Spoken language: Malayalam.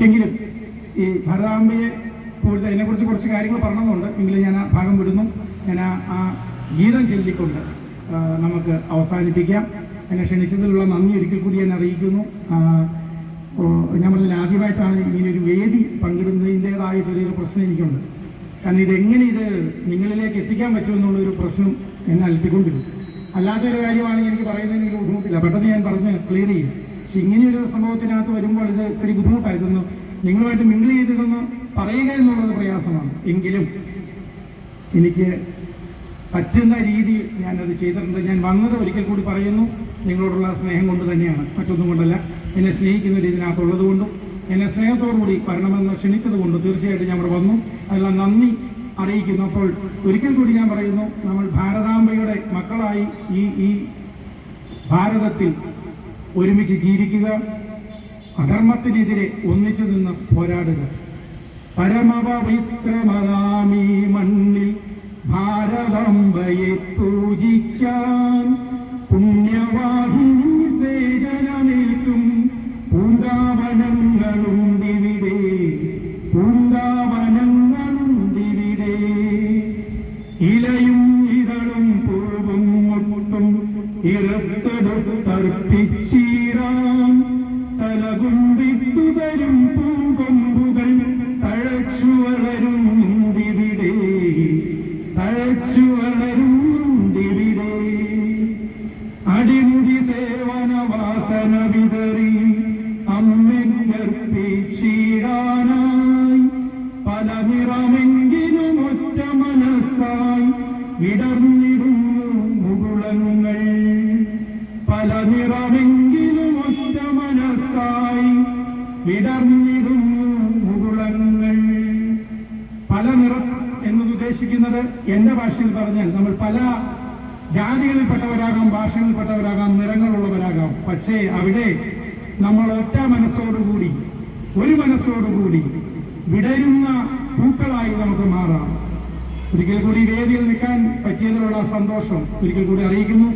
എങ്കിലും ഈ ഭാരതാംബയെ കൂടുതൽ അതിനെക്കുറിച്ച് കുറച്ച് കാര്യങ്ങൾ പറഞ്ഞതുകൊണ്ട് എങ്കിലും ഞാൻ ആ ഭാഗം വിടുന്നു. ഞാൻ ആ ഗീതം ചൊല്ലിക്കൊണ്ട് നമുക്ക് അവസാനിപ്പിക്കാം. എന്നെ ക്ഷണിച്ചതിലുള്ള നന്ദി ഒരിക്കൽ കൂടി ഞാൻ അറിയിക്കുന്നു. ഞാൻ പറഞ്ഞാൽ ആദ്യമായിട്ടാണ് ഇങ്ങനെയൊരു വേദി പങ്കിടുന്നതിൻ്റെതായ ചെറിയൊരു പ്രശ്നം എനിക്കുണ്ട്. കാരണം ഇതെങ്ങനെ ഇത് നിങ്ങളിലേക്ക് എത്തിക്കാൻ പറ്റുമെന്നുള്ളൊരു പ്രശ്നം എന്നെ അലട്ടിക്കൊണ്ടിരുന്നു. അല്ലാത്തൊരു കാര്യമാണെങ്കിൽ എനിക്ക് പറയുന്നതിന് ഒരു ബുദ്ധിമുട്ടില്ല, പെട്ടെന്ന് ഞാൻ പറഞ്ഞ് ക്ലിയർ ചെയ്യും. പക്ഷെ ഇങ്ങനെയൊരു സംഭവത്തിനകത്ത് വരുമ്പോൾ ഇത് ഇത്തിരി ബുദ്ധിമുട്ടായിരുന്നു. നിങ്ങളുമായിട്ട് മിങ്കിൾ ചെയ്തിരുന്ന് പറയുക എന്നുള്ളത് പ്രയാസമാണ്. എങ്കിലും എനിക്ക് പറ്റുന്ന രീതിയിൽ ഞാനത് ചെയ്തിട്ടുണ്ട്. ഞാൻ വന്നത് ഒരിക്കൽ കൂടി പറയുന്നു, നിങ്ങളോടുള്ള സ്നേഹം കൊണ്ട് തന്നെയാണ്, മറ്റൊന്നും കൊണ്ടല്ല. എന്നെ സ്നേഹിക്കുന്ന ഇതിനകത്തുള്ളത് കൊണ്ടും എന്നെ സ്നേഹത്തോടുകൂടി വരണമെന്ന് ക്ഷണിച്ചത് കൊണ്ടും തീർച്ചയായിട്ടും ഞാൻ ഇവിടെ വന്നു. അതെല്ലാം നന്ദി അറിയിക്കുന്നു. അപ്പോൾ ഒരിക്കൽ കൂടി ഞാൻ പറയുന്നു, നമ്മൾ ഭാരതാംബയുടെ മക്കളായി ഈ ഭാരതത്തിൽ ഒരുമിച്ച് ജീവിക്കുക, അധർമ്മത്തിനെതിരെ ഒന്നിച്ചു നിന്ന് പോരാടുക. പരമപവിത്രമതാമീ മണ്ണിൽ ഭാരതാംബയെ പൂജിക്കാൻ പുണ്യവാഹിനി സേജനമേൽക്കും പൂങ്കാവനങ്ങളുണ്ടിവിടെ, പൂങ്കാവനങ്ങളുണ്ടിവിടെ. ഇലയും ഇതളും പൂവും മുട്ടും ഇറത്തെടുത്തർപ്പിച്ചീരാൻ തലകുമ്പിട്ടു തരും പൂങ്കൊമ്പുകൾ തഴച്ചു വളരുന്നുണ്ടിവിടെ, തഴച്ചു വളരുന്നുണ്ടിവിടെ. അടിമുടി സേവന വാസന വിതറി അമ്മയ്ക്കർപ്പിച്ചിടാനായി പല നിറമെങ്കിലും ഒറ്റ മനസ്സായി വിടർന്നിടുന്നു മുകുളങ്ങൾ. പല നിറമെങ്കിലും ഒറ്റ മനസ്സായി വിടർന്നിടുന്നു മുകുളങ്ങൾ. പല നിറം എന്നത് ഉദ്ദേശിക്കുന്നത് എന്റെ ഭാഷയിൽ പറഞ്ഞാൽ നമ്മൾ പല ജാതികളിൽപ്പെട്ടവരാകാം, ഭാഷകളിൽപ്പെട്ടവരാകാം, നിറങ്ങളുള്ളവരാകാം. പക്ഷേ അവിടെ നമ്മൾ ഒറ്റ മനസ്സോടുകൂടി, ഒരു മനസ്സോടുകൂടി വിടരുന്ന പൂക്കളായി നമുക്ക് മാറാം. ഒരിക്കൽ കൂടി വേദിയിൽ നിൽക്കാൻ പറ്റിയതിലുള്ള സന്തോഷം ഒരിക്കൽ കൂടി അറിയിക്കുന്നു.